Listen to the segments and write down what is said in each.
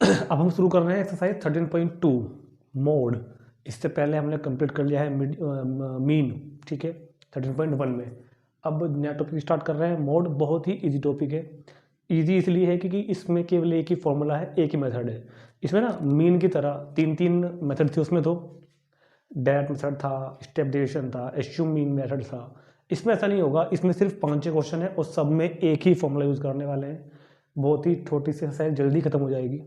अब हम शुरू कर रहे हैं एक्सरसाइज 13.2 मोड। इससे पहले हमने कंप्लीट कर लिया है मीन, ठीक है, 13.1 में। अब नया टॉपिक स्टार्ट कर रहे हैं मोड। बहुत ही इजी टॉपिक है। इजी इसलिए है क्योंकि इसमें केवल एक ही फॉर्मूला है, एक ही मेथड है। इसमें ना मीन की तरह तीन तीन मेथड थे उसमें, तो डायरेक्ट मेथड था, स्टेप डेविएशन था, एस्यूम मीन मेथड था। इसमें ऐसा नहीं होगा। इसमें सिर्फ 5-6 क्वेश्चन है और सब में एक ही फॉर्मूला यूज़ करने वाले हैं। बहुत ही छोटी सी एक्सरसाइज, जल्दी खत्म हो जाएगी।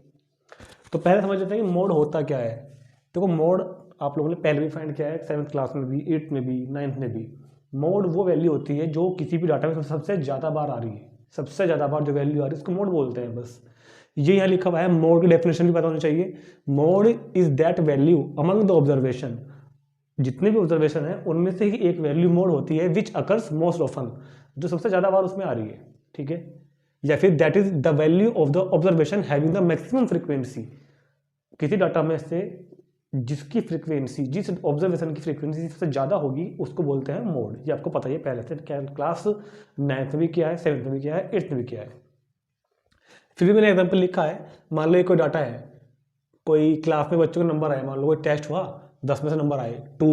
तो पहले समझ लेते हैं कि मोड होता क्या है। देखो मोड आप लोगों ने पहले भी फाइंड किया है, 7th क्लास में भी, 8th में भी, 9th में भी। मोड वो वैल्यू होती है जो किसी भी डाटा में सबसे ज़्यादा बार आ रही है। सबसे ज़्यादा बार जो वैल्यू आ रही है उसको मोड बोलते हैं। बस ये यहाँ लिखा हुआ है। मोड की डेफिनेशन भी पता होनी चाहिए। Mode is that value among the observation. जितने भी ऑब्जर्वेशन है उनमें से ही एक वैल्यू मोड होती है विच अकर्स मोस्ट ऑफन, जो सबसे ज़्यादा बार उसमें आ रही है, ठीक है। या फिर that is the value of the observation having the maximum frequency. किसी डाटा में से जिसकी फ्रीक्वेंसी, जिस ऑब्जर्वेशन की फ्रीक्वेंसी सबसे ज़्यादा होगी उसको बोलते हैं मोड। ये आपको पता ही है पहले से, क्लास 9th में भी किया है, 7th में भी किया है, 8th में भी किया है। फिर भी मैंने एग्जाम्पल लिखा है। मान लो ये कोई डाटा है, कोई क्लास में बच्चों के नंबर आए, मान लो कोई टेस्ट हुआ, 10 में से नंबर आए 2,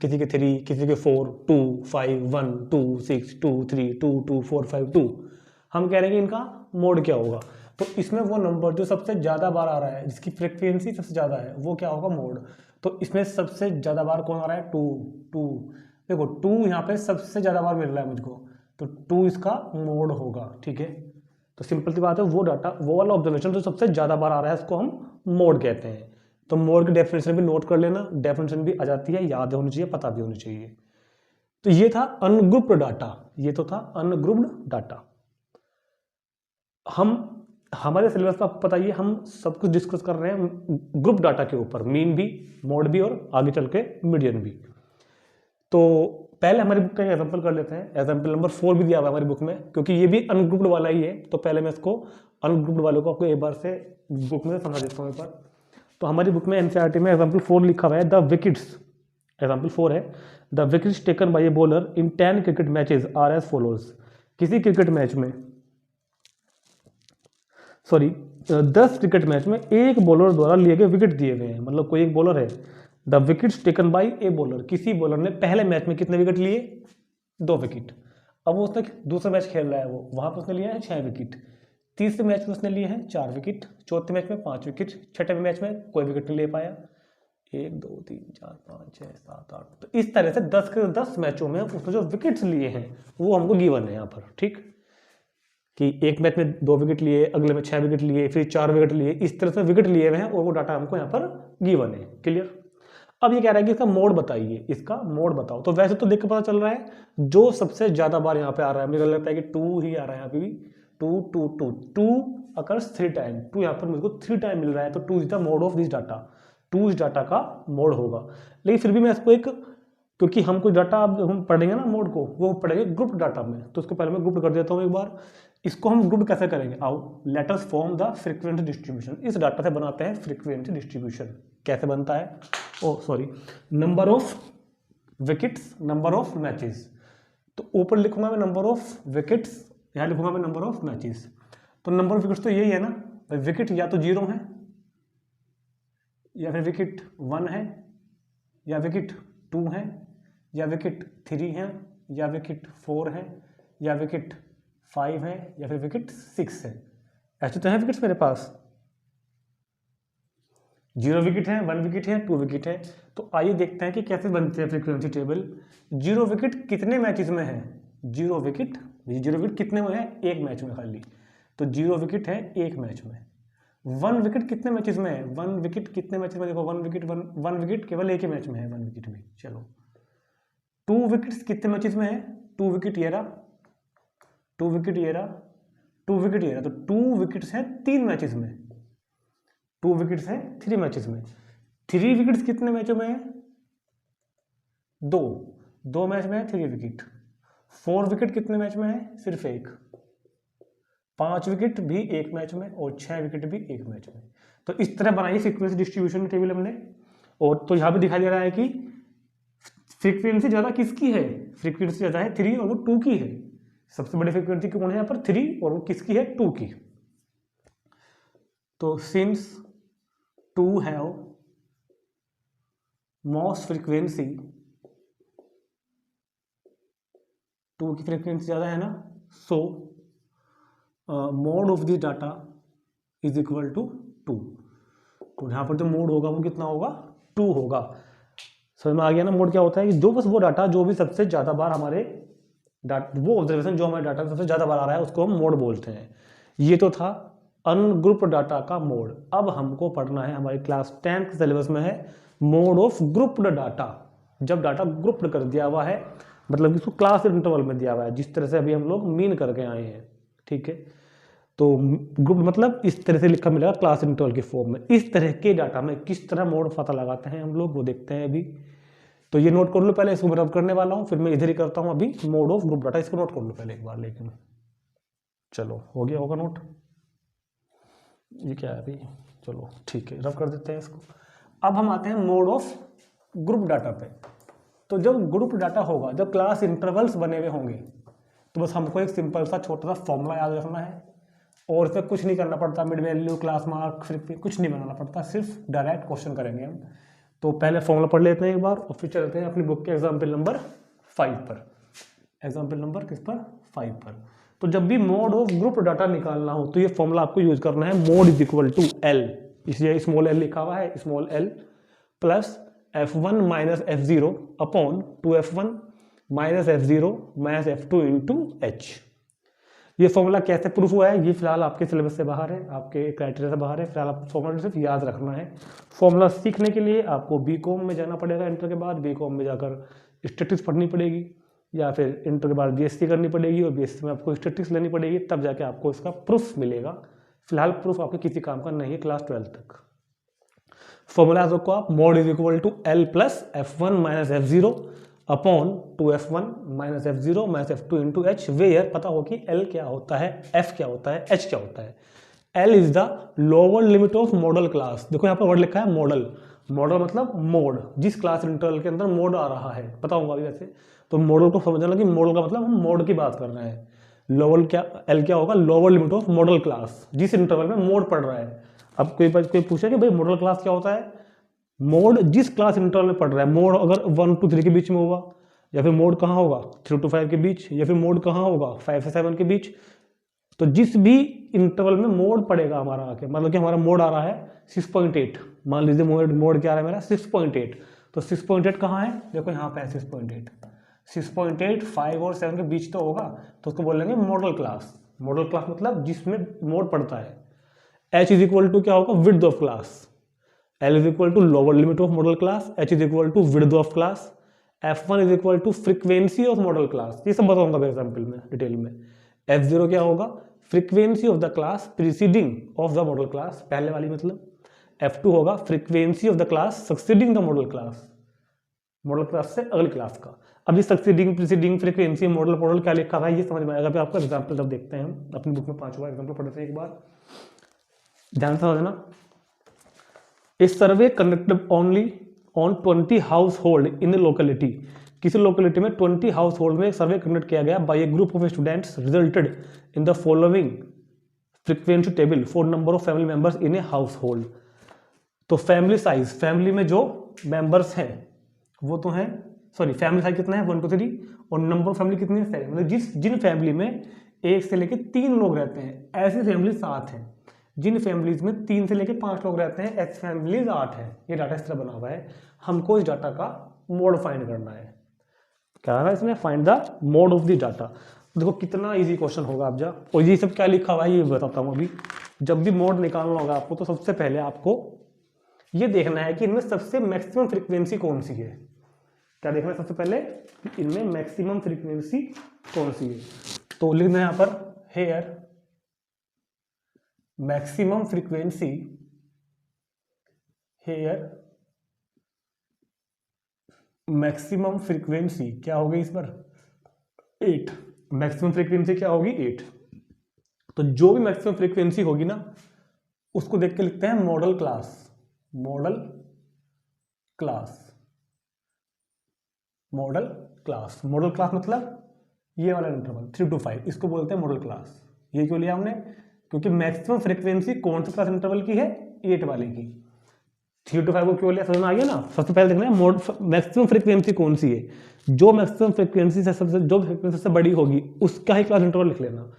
किसी के 3, किसी के 4, 2, 5, 1, 2, 6, 2, 3, 2, 2, 4, 5, 2। हम कह रहे हैं कि इनका मोड क्या होगा। तो इसमें वो नंबर जो सबसे ज़्यादा बार आ रहा है, जिसकी फ्रिक्वेंसी सबसे ज़्यादा है, वो क्या होगा, मोड। तो इसमें सबसे ज़्यादा बार कौन आ रहा है, 2, 2। देखो 2 यहाँ पे सबसे ज़्यादा बार मिल रहा है मुझको, तो 2 इसका मोड होगा, ठीक है। तो सिंपल सी बात है, वो डाटा, वो वाला ऑब्जर्वेशन जो सबसे ज़्यादा बार आ रहा है उसको हम मोड कहते हैं। तो मोड की डेफिनेशन भी नोट कर लेना। डेफिनेशन भी आ जाती है, याद होनी चाहिए, पता भी होनी चाहिए। तो ये था अनग्रुप्ड डाटा, ये तो था अनग्रुप्ड डाटा। हम हमारे सिलेबस में आपको पता ही है, हम सब कुछ डिस्कस कर रहे हैं ग्रुप डाटा के ऊपर, मीन भी, मोड भी, और आगे चल के मीडियन भी। तो पहले हमारी बुक का एग्जाम्पल कर लेते हैं। एग्जाम्पल नंबर 4 भी दिया हुआ है हमारी बुक में, क्योंकि ये भी अनग्रुप्ड वाला ही है। तो पहले मैं इसको अनग्रुप्ड वालों को आपको एक बार से बुक में समझा देता हूँ एक बार। तो हमारी बुक में एनसीईआरटी में एग्जाम्पल 4 लिखा हुआ है, द विकेट्स। एग्जाम्पल 4 है, the wickets taken by a bowler in 10 cricket matches are as follows. किसी क्रिकेट मैच में, सॉरी 10 क्रिकेट मैच में एक बॉलर द्वारा लिए गए विकेट दिए गए हैं। मतलब कोई एक बॉलर है, the wickets taken by a bowler, किसी बॉलर ने पहले मैच में कितने विकेट लिए, 2 विकेट। अब उसने दूसरा मैच खेल रहा है, वो वहां पर उसने लिया है 6 विकेट। तीसरे मैच में उसने लिए हैं 4 विकेट, चौथे मैच में 5 विकेट, छठे मैच में कोई विकेट नहीं ले पाया। 1, 2, 3, 4, 5, 6, 7, 8। तो इस तरह से 10 के 10 मैचों में उसने जो विकेट्स लिए हैं वो हमको गिवन है यहाँ पर, ठीक। कि एक मैच में 2 विकेट लिए, अगले में 6 विकेट लिए, फिर 4 विकेट लिए, इस तरह से विकेट लिए हुए हैं और वो डाटा हमको यहाँ पर गिवन है। क्लियर। अब ये कह रहा है कि इसका मोड बताइए, इसका मोड बताओ। तो वैसे तो देख के पता चल रहा है जो सबसे ज्यादा बार यहाँ पे आ रहा है, मुझे लगता है कि 2 ही आ रहा है यहाँ पे भी। 2, 2, 2, 2 अकर्स 3 टाइम। 2 यहाँ पर मुझको 3 टाइम मिल रहा है, तो 2 is the mode of this data. 2 इस डाटा का मोड होगा। लेकिन फिर भी मैं इसको एक, क्योंकि हम कुछ डाटा अब हम पढ़ेंगे ना मोड को, वो पढ़ेंगे ग्रुप डाटा में, तो उसको पहले मैं ग्रुप कर देता हूँ एक बार। इसको हम ग्रुप कैसे करेंगे, आओ let us form the frequency distribution. इस डाटा से बनाते हैं फ्रीक्वेंसी डिस्ट्रीब्यूशन। कैसे बनता है, oh sorry, number of wickets, number of matches. तो ऊपर लिखूंगा मैं नंबर ऑफ विकेट्स, यहाँ लिखूंगा मैं नंबर ऑफ मैचेस। तो नंबर ऑफ विकेट्स तो यही है ना भाई, विकेट या तो 0 है, या फिर विकेट 1 है, या विकेट 2 है, या विकेट 3 है, या विकेट 4 है, या विकेट 5 है, या फिर विकेट 6 है। ऐसे तो है विकेट्स मेरे पास। 0 विकेट है, 1 विकेट है, 2 विकेट है। तो आइए देखते हैं कि कैसे बनते हैं फ्रीक्वेंसी टेबल। 0 विकेट कितने मैचेस में है, 0 विकेट, 0 विकेट कितने में है, एक मैच में खाली। तो 0 विकेट है एक मैच में। 1 विकेट कितने मैचेस में है, 1 विकेट कितने मैचेस में, देखो 1 विकेट, 1 विकेट केवल एक ही मैच में है, 1 विकेट भी। चलो 2 विकेट्स कितने मैचेस में है, 2 विकेट ये रहा, 2 विकेट ये रहा, 2 विकेट ये रहा। तो 2 विकेट्स हैं 3 मैचेस में, 2 विकेट्स हैं 3 मैचेस में। 3 विकेट्स कितने मैचों में है, 2 मैच में है 3 विकेट। 4 विकेट कितने मैच में है, सिर्फ 1। 5 विकेट भी एक मैच में, और 6 विकेट भी एक मैच में। तो इस तरह बनाई फ्रीक्वेंसी डिस्ट्रीब्यूशन टेबल हमने। और तो यहां पे दिखाई दे रहा है कि फ्रीक्वेंसी ज्यादा किसकी है, फ्रीक्वेंसी ज्यादा है 3 और वो 2 की है। सबसे बड़ी फ्रीक्वेंसी कौन है यहाँ पर, 3, और वो किसकी है, 2 की। तो since two have most frequency, two की फ्रीक्वेंसी ज़्यादा है ना, so mode of the data is equal to two. तो यहाँ पर जो मोड होगा वो कितना होगा, टू होगा। समझ में आ गया ना। मोड क्या होता है कि जो बस वो डाटा जो भी सबसे ज़्यादा बार हमारे वो ऑब्जर्वेशन जो हमारे डाटा में सबसे ज़्यादा बार आ रहा है उसको हम मोड बोलते हैं। ये तो था अनग्रुप्ड डाटा का मोड। अब हमको पढ़ना है, हमारी क्लास 10 के सिलेबस में है मोड ऑफ ग्रुप्ड डाटा। जब डाटा ग्रुप्ड कर दिया हुआ है, मतलब कि इसको क्लास इंटरवल में दिया हुआ है, जिस तरह से अभी हम लोग मीन करके आए हैं, ठीक है। तो ग्रुप मतलब इस तरह से लिखा मिलेगा क्लास इंटरवल के फॉर्म में। इस तरह के डाटा में किस तरह मोड पता लगाते हैं हम लोग, वो देखते हैं अभी। तो ये नोट कर लो पहले, इसको मैं रब करने वाला हूँ, फिर मैं इधर ही करता हूँ अभी मोड ऑफ ग्रुप डाटा। इसको नोट कर लो पहले एक बार, लेकिन चलो हो गया होगा नोट। ये क्या है अभी, चलो ठीक है, रब कर देते हैं इसको। अब हम आते हैं मोड ऑफ ग्रुप डाटा पे। तो जब ग्रुप डाटा होगा, जब क्लास इंटरवल्स बने हुए होंगे, तो बस हमको एक सिंपल सा छोटा सा फॉर्मूला याद रखना है, और इसमें कुछ नहीं करना पड़ता, मिड वैल्यू, क्लास मार्क, फिर कुछ नहीं बनाना पड़ता, सिर्फ डायरेक्ट क्वेश्चन करेंगे हम। तो पहले फॉर्मूला पढ़ लेते हैं एक बार, और फिर चलते हैं अपनी बुक के एग्जाम्पल नंबर 5 पर। एग्जाम्पल नंबर किस पर, 5 पर। तो जब भी मोड ऑफ ग्रुप डाटा निकालना हो तो ये फॉर्मूला आपको यूज करना है, mode is equal to L, इसलिए स्मॉल एल लिखा हुआ है, small L plus f1 minus f0 upon 2f1 minus f0 minus f2 into H. ये फॉर्मूला कैसे प्रूफ हुआ है, ये फिलहाल आपके सिलेबस से बाहर है, आपके क्राइटेरिया से बाहर है, फिलहाल आप फॉर्मूला सिर्फ याद रखना है। फॉर्मूला सीखने के लिए आपको बीकॉम में जाना पड़ेगा, इंटर के बाद बीकॉम में जाकर स्टैटिस्टिक्स पढ़नी पड़ेगी, या फिर इंटर के बाद बीएससी करनी पड़ेगी, और बीएससी में आपको स्टैटिस्टिक्स लेनी पड़ेगी, तब जाके आपको इसका प्रूफ मिलेगा। फिलहाल प्रूफ आपके किसी काम का नहीं है क्लास 12 तक। फॉर्मूला को आप mode is equal to L plus f1 minus f0 upon 2f1 minus f0 minus f2 into H, where पता हो कि l क्या होता है, f क्या होता है, h क्या होता है। l is the lower limit of modal class. देखो यहाँ पर वर्ड लिखा है मॉडल, मॉडल मतलब मोड, जिस क्लास इंटरवल के अंदर मोड आ रहा है, पता होगा अभी वैसे। तो मॉडल को समझना कि मॉडल का मतलब हम मोड की बात कर रहे हैं। लोअर क्या, एल क्या होगा, lower limit of modal class, जिस इंटरवल में मोड पढ़ रहा है। अब कोई पूछे कि भाई मॉडल क्लास क्या होता है, मोड जिस क्लास इंटरवल में पढ़ रहा है। मोड अगर 1 to 3 के बीच में होगा, या फिर मोड कहाँ होगा 3 to 5 के बीच, या फिर मोड कहाँ होगा 5 से 7 के बीच। तो जिस भी इंटरवल में मोड पड़ेगा हमारा आके, मतलब कि हमारा मोड आ रहा है 6.8, मान लीजिए मोड क्या आ रहा है मेरा 6.8, तो 6.8 कहाँ है, देखो यहाँ पे है 6.8, 6.8 5 और 7 के बीच तो होगा, तो उसको बोलेंगे मॉडल क्लास। मॉडल क्लास मतलब जिसमें मोड पड़ता है। h इज इक्वल टू क्या होगा, width of class. l is equal to lower limit of modal class, h is equal to width of class, f1 is equal to frequency of modal class. ये सब बताऊंगा example में detail में। f0 क्या होगा, frequency of the class preceding of the model class, पहले वाली मतलब। f2 होगा frequency of the class succeeding the model class, model class से अगली क्लास का। अभी सक्सीडिंग, प्रीसीडिंग, फ्रीक्वेंसी, मॉडल क्या लिखा हुआ है ये समझ में आएगा। आपका एग्जाम्पल जब देखते हैं हम अपनी बुक में 5 बार एग्जाम्पल पढ़ते हैं, एक बार ध्यान से समझना। इस सर्वे conducted only on 20 house hold in A locality. किसी लोकेलिटी में 20 हाउस होल्ड में एक सर्वे कंडक्ट किया गया by a group of students, resulted in the following frequency table for number of family members in a household. तो family size, family में जो members हैं वो तो हैं, सॉरी फैमिली साइज कितना है 1 to 3, और नंबर ऑफ फैमिली कितनी है 7, मतलब जिन फैमिली में 1 से लेकर 3 लोग रहते हैं ऐसी फैमिली 7 है। जिन फैमिलीज में 3 से लेकर 5 लोग रहते हैं ऐसी फैमिलीज 8 है। ये डाटा इस तरह बना हुआ है। हमको इस डाटा का मोड फाइंड करना है। क्या है इसमें, find the mode of the data. देखो कितना इजी क्वेश्चन होगा आप जा, और ये सब क्या लिखा हुआ है ये बताता हूँ अभी। जब भी मोड निकालना होगा आपको, तो सबसे पहले आपको ये देखना है कि इनमें सबसे मैक्सिमम फ्रीक्वेंसी कौन सी है। क्या देखना है सबसे पहले, इनमें मैक्सिमम फ्रीक्वेंसी कौन सी है। तो लिखना है यहाँ पर here maximum frequency, here maximum frequency क्या होगी इस पर 8। मैक्सिमम फ्रीक्वेंसी क्या होगी 8। तो जो भी मैक्सिमम फ्रीक्वेंसी होगी ना उसको देख के लिखते हैं model class. Model class, model class, model class मतलब ये वाला इंटरवल 3 to 5, इसको बोलते हैं मॉडल क्लास। ये क्यों लिया हमने, क्योंकि मैक्सिमम फ्रीक्वेंसी कौन सा क्लास इंटरवल की है 8 वाले की। 3 to 5 को क्यों लिया, समझ में आ गया ना। सबसे पहले देखना है मोड मैक्सिमम फ्रीक्वेंसी कौन सी है, जो मैक्सिमम फ्रीक्वेंसी से जो फ्रीक्वेंसी से बड़ी होगी उसका ही क्लास इंटरवल लिख लेना।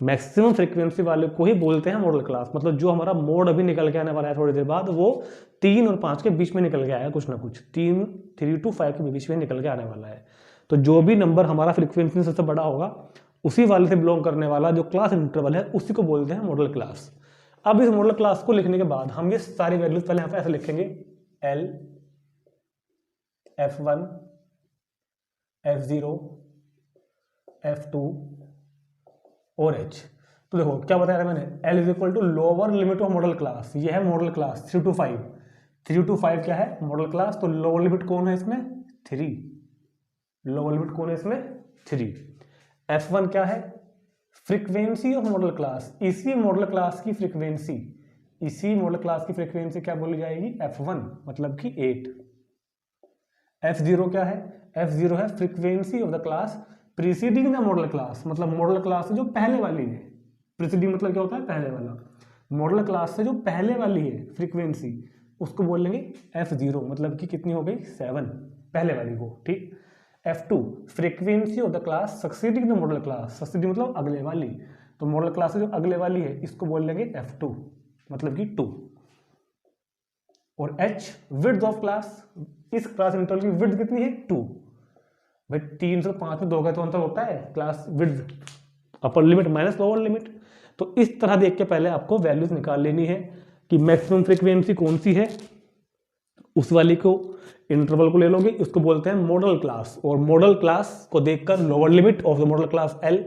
मैक्सिमम फ्रीक्वेंसी वाले को ही बोलते हैं मॉडल क्लास, मतलब जो हमारा मोड अभी निकल के आने वाला है थोड़ी देर बाद, वो 3 और 5 के बीच में निकल के आएगा, कुछ ना कुछ 3 to 5 के बीच में निकल के आने वाला है। तो जो भी नंबर हमारा फ्रीक्वेंसी सबसे बड़ा होगा उसी वाले से बिलोंग करने वाला जो क्लास इंटरवल है उसी को बोलते हैं मॉडल क्लास। अब इस मॉडल क्लास को लिखने के बाद हम ये सारी वैल्यूज पहले यहाँ पे ऐसे लिखेंगे, L, F1, F0, F2 और H। तो देखो क्या बताया था मैंने, L is equal to lower limit of modal class, ये है मॉडल क्लास 3 to 5। 3 to 5 क्या है मॉडल क्लास, तो लोअर लिमिट कौन है इसमें 3, लोअर लिमिट कौन है इसमें 3। F1 क्या है फ्रीक्वेंसी ऑफ मॉडल क्लास, इसी मॉडल क्लास की फ्रीक्वेंसी, इसी मॉडल क्लास की फ्रीक्वेंसी क्या बोली जाएगी F1, मतलब कि 8। F0 क्या है, F0 है frequency of the class preceding the model class, मतलब मॉडल क्लास से जो पहले वाली है, प्रीसीडिंग मतलब क्या होता है पहले वाला, मॉडल क्लास से जो पहले वाली है फ्रीक्वेंसी उसको बोल लेंगे F0, मतलब कि कितनी हो गई 7, पहले वाली को, ठीक। F2 frequency of the class succeeding the model class, succeeding मतलब अगले वाली, तो मॉडल क्लास से जो अगले वाली है इसको बोल लेंगे F2, मतलब कि 2। और H विड्थ ऑफ क्लास, इस क्लास इंटरवल की विड्थ कितनी है 2। भाई 3 से 5 में 2 का तो अंतर होता है, class width upper limit minus lower limit. तो इस तरह देख के पहले आपको वैल्यूज निकाल लेनी है कि मैक्सिमम फ्रीक्वेंसी कौन सी है, उस वाली को इंटरवल को ले लोगे, उसको बोलते हैं मॉडल क्लास। और मॉडल क्लास को देखकर lower limit of the model class L,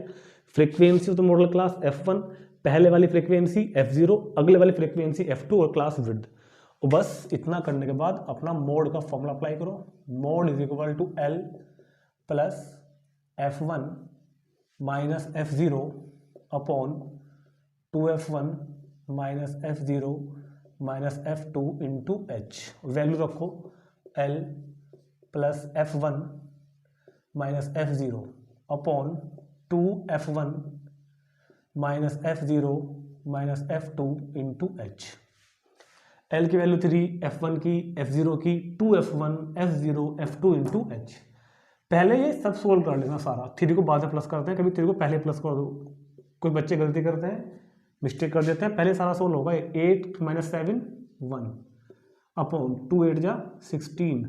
frequency of the model class F1, पहले वाली फ्रीक्वेंसी F0, अगले वाली फ्रीक्वेंसी F2 और क्लास विड्थ। और बस इतना करने के बाद अपना मोड का फॉर्मूला अप्लाई करो, mode is equal to L plus F1 minus F0 upon 2F1 minus F0 minus F2 into H। Value रखो L plus F1 minus F0 upon 2F1 minus F0 minus F2 into H। L की value 3, F1 की, F0 की, 2F1, F0, F2 into H। पहले ये सब solve कर लेना सारा, 3 को बाद में प्लस करते हैं, कभी 3 को पहले प्लस कर दो, कुछ बच्चे गलती करते हैं मिस्टेक कर देते हैं, पहले सारा सोल्व होगा। 8 माइनस 7 1 अपॉन 2 8 जा 16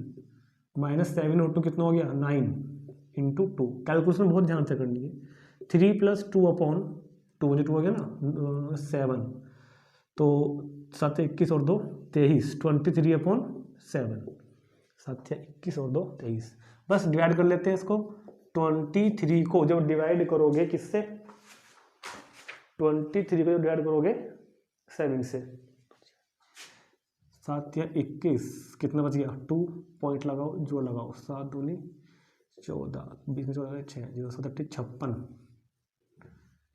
माइनस 7 और 2 कितना हो गया 9 इंटू 2। कैलकुलेशन बहुत ध्यान से करनी है। 3 प्लस 2 अपॉन 2 मुझे 2 हो गया ना 7, तो 7 21 और 2 23, 23 अपॉन 7, 7 21 और 2 23। बस डिवाइड कर लेते हैं इसको। 23 को जब डिवाइड करोगे किससे, 23 को जब डिवाइड करोगे 7 से, 7 या 21 कितना बच गया 2 पॉइंट लगाओ, जो लगाओ 7 दूनी 14, 20 में 14 6 0 7 56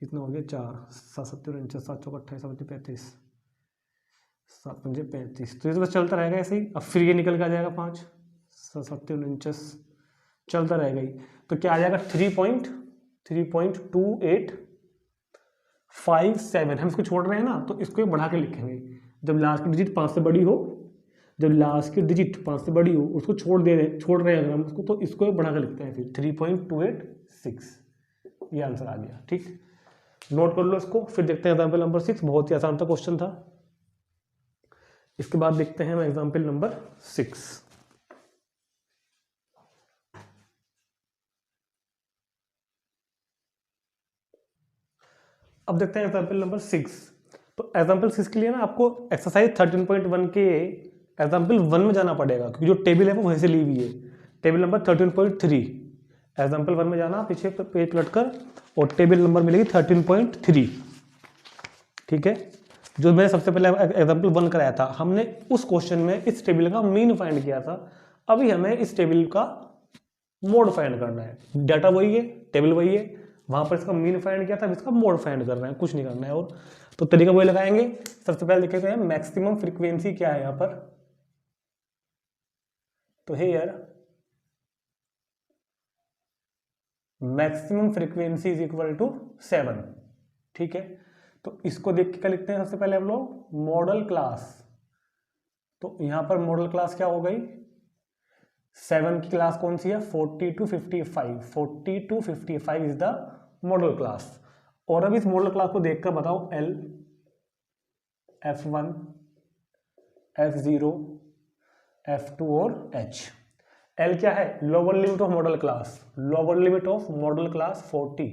कितना हो गया 4 7 7 49 7 4 28 7 35 7 5 35। तो ये तो बस चलता रहेगा ऐसे ही। अब फिर ये निकल के आ जाएगा 5 7 7 49 चलता रहेगा ही। तो क्या आ जाएगा 3.2857। हम इसको छोड़ रहे हैं ना, तो इसको बढ़ा के लिखेंगे। जब लास्ट की डिजिट 5 से बड़ी हो, जब लास्ट की डिजिट 5 से बड़ी हो उसको छोड़ रहे हैं अगर हम उसको, तो इसको बढ़ा के लिखते हैं फिर 3.286। ये आंसर आ गया, ठीक। नोट कर लो इसको। फिर देखते हैं एग्जाम्पल नंबर 6, बहुत ही आसान सा क्वेश्चन था। इसके बाद देखते हैं एग्जाम्पल नंबर 6। अब देखते हैं एग्जाम्पल नंबर 6। तो एग्जाम्पल 6 के लिए ना आपको एक्सरसाइज 13.1 के एग्जाम्पल 1 में जाना पड़ेगा, क्योंकि जो टेबल है वो वहीं से ली हुई है। टेबल नंबर 13.3, एग्जाम्पल 1 में जाना, पीछे पेज पलट कर, और टेबल नंबर मिलेगी 13.3, ठीक है। जो मैंने सबसे पहले एग्जाम्पल 1 कराया था, हमने उस क्वेश्चन में इस टेबल का मीन फाइंड किया था। अभी हमें इस टेबल का मोड फाइंड करना है। डाटा वही है, टेबल वही है, वहां पर इसका मीन फाइंड किया था, इसका मोड फाइंड करना है, कुछ नहीं करना है। और तो तरीका वही लगाएंगे। सबसे पहले देखेंगे मैक्सिमम फ्रीक्वेंसी क्या है यहाँ पर। तो है यार maximum frequency is equal to 7, ठीक है। तो इसको देख के क्या लिखते हैं सबसे पहले हम लोग, मॉडल क्लास तो यहाँ पर मॉडल क्लास क्या हो गई, 7 की क्लास कौन सी है, 40 to 55, 40 to 55 is the model class. और अब इस मॉडल क्लास को देखकर बताओ L, F1, F0, F2 और H। L क्या है, lower limit of modal class, lower limit of modal class 40।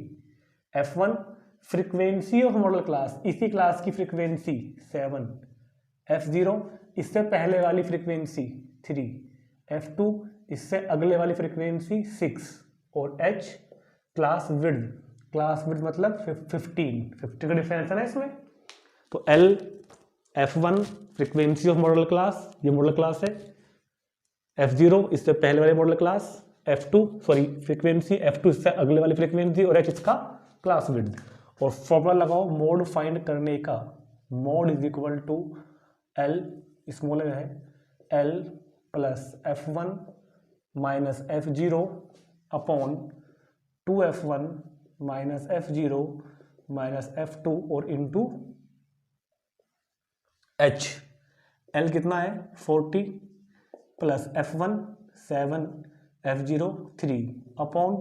F1 frequency of modal class, इसी क्लास की फ्रीक्वेंसी 7। F0 इससे पहले वाली फ्रीक्वेंसी 3। F2 इससे अगले वाली फ्रीक्वेंसी 6। और H class width, class width मतलब 15 का डिफरेंस है ना इसमें। तो L, F1 frequency of modal class, ये मॉडल क्लास है। F0 इससे पहले वाले model class, F2 sorry frequency, F2 इससे अगले वाली फ्रीक्वेंसी और H इसका क्लास विड्थ। और फॉर्मूला लगाओ मोड फाइंड करने का, mode is equal to L small है L plus F1 minus F0 upon 2F1 minus F0 minus F2 और इंटू H। L कितना है 40 plus F1 7, F0 3 upon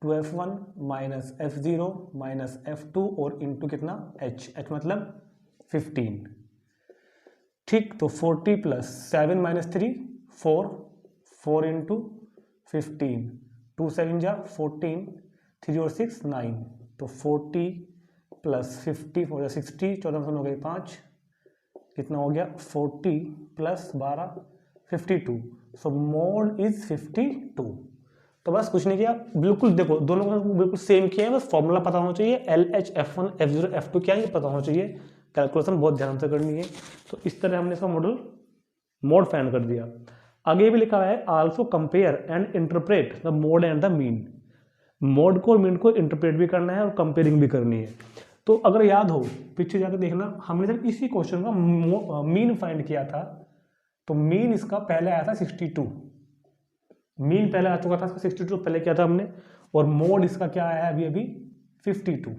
2F1 minus F0 minus F2 और into कितना H मतलब 15। ठीक, तो 40 plus 7 minus 3 4 into 15, 2 7 जा 14, 3 और 6 9, तो 40 प्लस 50 हो गया 60, 14 हो गई 5, कितना हो गया 40 प्लस 12 52। So mode is 52। तो बस कुछ नहीं किया, बिल्कुल देखो दोनों को बिल्कुल सेम किया है, बस फॉर्मूला पता होना चाहिए, LH F1 F0 F2 क्या है ये पता होना चाहिए, कैलकुलेशन बहुत ध्यान से करनी है। तो इस तरह हमने इसका मोड फाइंड कर दिया। आगे भी लिखा है also compare and interpret the mode and the mean. Mode को और मीन को इंटरप्रेट भी करना है और कंपेयरिंग भी करनी है। तो अगर याद हो पीछे जाकर देखना, हमने जब इसी क्वेश्चन का मीन फाइंड किया था, तो मीन इसका पहले आया था 62, मीन पहले आ चुका था इसका 62 पहले किया था हमने, और मोड इसका क्या आया है अभी 52।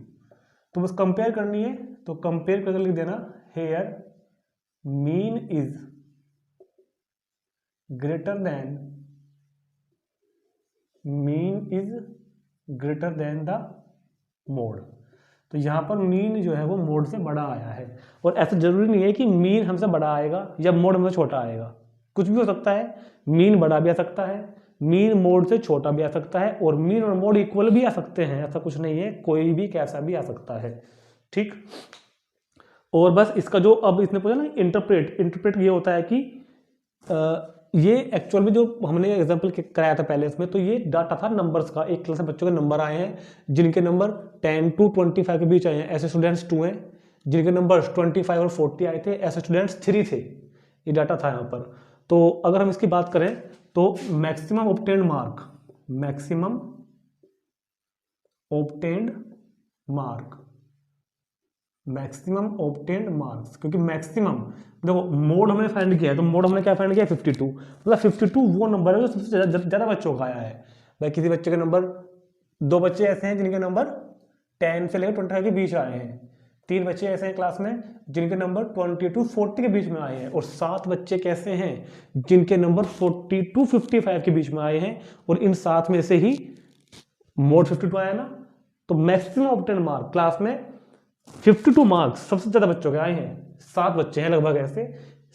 तो बस कंपेयर करनी है, तो कंपेयर करके लिख देना here mean is greater than the mode. तो यहाँ पर मीन जो है वो मोड से बड़ा आया है, और ऐसा जरूरी नहीं है कि मीन हमसे बड़ा आएगा या मोड हमसे छोटा आएगा, कुछ भी हो सकता है, मीन बड़ा भी आ सकता है, मीन मोड से छोटा भी आ सकता है, और मीन और मोड इक्वल भी आ सकते हैं, ऐसा कुछ नहीं है, कोई भी कैसा भी आ सकता है। ठीक, और बस इसका जो अब इसने पूछा ना इंटरप्रेट ये होता है कि ये एक्चुअल में जो हमने एग्जांपल कराया था पहले इसमें, तो ये डाटा था नंबर्स का, एक क्लास में बच्चों के नंबर आए हैं जिनके नंबर 10 to 25 के बीच आए हैं, ऐसे स्टूडेंट्स 2 हैं, जिनके नंबर 25 और 40 आए थे, ऐसे स्टूडेंट्स 3 थे। ये डाटा था यहाँ पर। तो अगर हम इसकी बात करें तो मैक्सिमम ऑब्टेन्ड मार्क्स, क्योंकि मैक्सिमम देखो मोड हमने फाइंड किया है, तो मोड हमने क्या फाइंड किया 52, मतलब 52 वो नंबर है जो सबसे ज़्यादा बच्चों का आया है। भाई किसी बच्चे के नंबर, 2 बच्चे ऐसे हैं जिनके नंबर 10 से लेकर 25 के बीच आए हैं, 3 बच्चे ऐसे हैं क्लास में जिनके नंबर 20 to 40 के बीच में आए हैं, और 7 बच्चे कैसे हैं जिनके नंबर 40 to 55 के बीच में आए हैं, और इन 7 में से ही मोड 52 आया ना। तो मैक्सिमम ऑब्टेन्ड मार्क क्लास में 52 मार्क्स सबसे ज्यादा बच्चों के आए हैं, 7 बच्चे हैं लगभग ऐसे,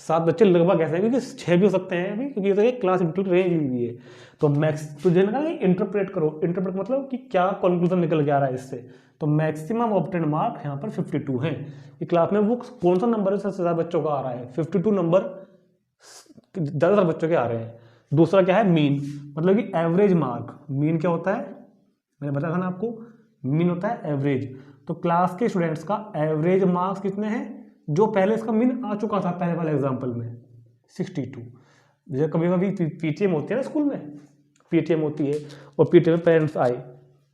7 बच्चे लगभग ऐसे हैं, क्योंकि 6 भी हो सकते हैं अभी, क्योंकि तो एक क्लास इंक्लूड रेंज भी है। तो मैक्स तो इंटरप्रेट करो, इंटरप्रेट मतलब कि क्या कंक्लूजन निकल के आ रहा है इससे। तो मैक्सिमम ऑब्टेन्ड मार्क यहाँ पर 52 हैं। ये क्लास में वो कौन सा नंबर है सबसे ज्यादा बच्चों का आ रहा है, 52 नंबर ज्यादातर बच्चों के आ रहे हैं। दूसरा क्या है मीन, मतलब कि एवरेज मार्क। मीन क्या होता है, मैंने बताया था ना आपको, मीन होता है एवरेज। तो क्लास के स्टूडेंट्स का एवरेज मार्क्स कितने हैं, जो पहले इसका मीन आ चुका था पहले वाले एग्जांपल में 62। जैसे कभी कभी पीटीएम होती है ना स्कूल में, पीटीएम होती है, और पीटीएम में पेरेंट्स आए,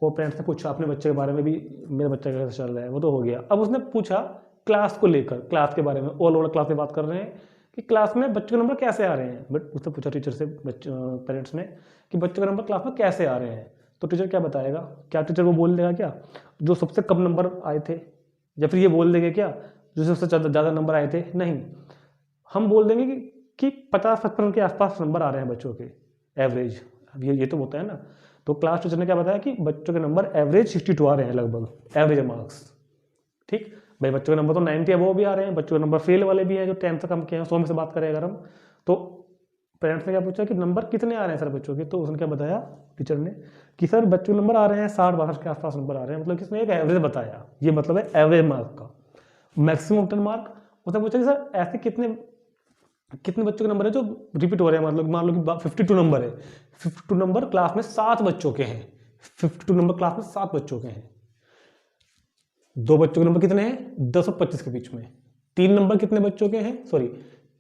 वो पेरेंट्स ने पूछा अपने बच्चे के बारे में भी, मेरा बच्चा कैसे चल रहा है, वो तो हो गया। अब उसने पूछा क्लास को लेकर, क्लास के बारे में, ऑल ओवर क्लास में बात कर रहे हैं कि क्लास में बच्चों के नंबर कैसे आ रहे हैं। बट उसने पूछा टीचर से, पेरेंट्स ने, कि बच्चों के नंबर क्लास में कैसे आ रहे हैं। तो टीचर क्या बताएगा, क्या टीचर वो बोल देगा क्या जो सबसे कम नंबर आए थे, या फिर ये बोल देगा क्या जो सबसे ज़्यादा नंबर आए थे, नहीं। हम बोल देंगे कि 50-55 के आसपास नंबर आ रहे हैं बच्चों के एवरेज। अब ये तो होता है ना। तो क्लास टीचर ने क्या बताया कि बच्चों के नंबर एवरेज 62 आ रहे हैं लगभग, एवरेज मार्क्स। ठीक भाई, बच्चों के नंबर तो 90 है वो भी आ रहे हैं, बच्चों के नंबर फेल वाले भी हैं जो 10 से कम के हैं। 100 में से बात करें अगर हम, तो पेरेंट्स ने क्या पूछा कि नंबर कितने आ रहे हैं सर बच्चों के, तो उसने क्या बताया टीचर ने कि सर बच्चों के नंबर आ रहे हैं 60-62 के आसपास नंबर आ रहे हैं। मतलब किसने एक एवरेज बताया, ये मतलब है एवरेज मार्क का। मैक्सिमम 10 मार्क, उसने पूछा कि सर ऐसे कितने बच्चों के नंबर है जो रिपीट हो रहे हैं, मतलब मान लो कि 52 नंबर है, 52 नंबर क्लास में 7 बच्चों के हैं, 52 नंबर क्लास में 7 बच्चों के हैं। 2 बच्चों के नंबर कितने हैं 10 और 25 के बीच में। 3 नंबर कितने बच्चों के हैं, सॉरी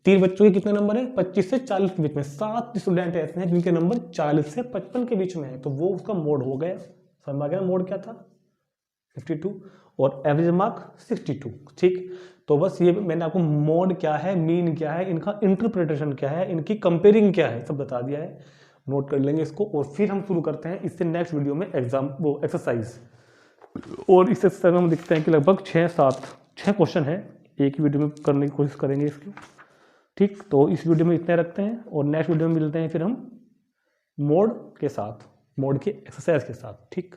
3 बच्चों के कितने नंबर है 25 से 40 के बीच में। 7 स्टूडेंट ऐसे हैं जिनके नंबर 40 से 55 के बीच में है, तो वो उसका मोड हो गया। समझ आ गया मोड क्या था, 52 और एवरेज मार्क 62। ठीक, तो बस ये मैंने आपको मोड क्या है, मीन क्या है, इनका इंटरप्रिटेशन क्या है, इनकी कंपेयरिंग क्या है, सब बता दिया है। नोट कर लेंगे इसको और फिर हम शुरू करते हैं इससे नेक्स्ट वीडियो में एग्जाम वो एक्सरसाइज। और इस एक्सरसाइज में हम देखते हैं कि लगभग 6 क्वेश्चन है, एक ही वीडियो में करने की कोशिश करेंगे इसकी। ठीक, तो इस वीडियो में इतने रखते हैं और नेक्स्ट वीडियो में मिलते हैं फिर हम मोड के साथ, मोड के एक्सरसाइज के साथ। ठीक।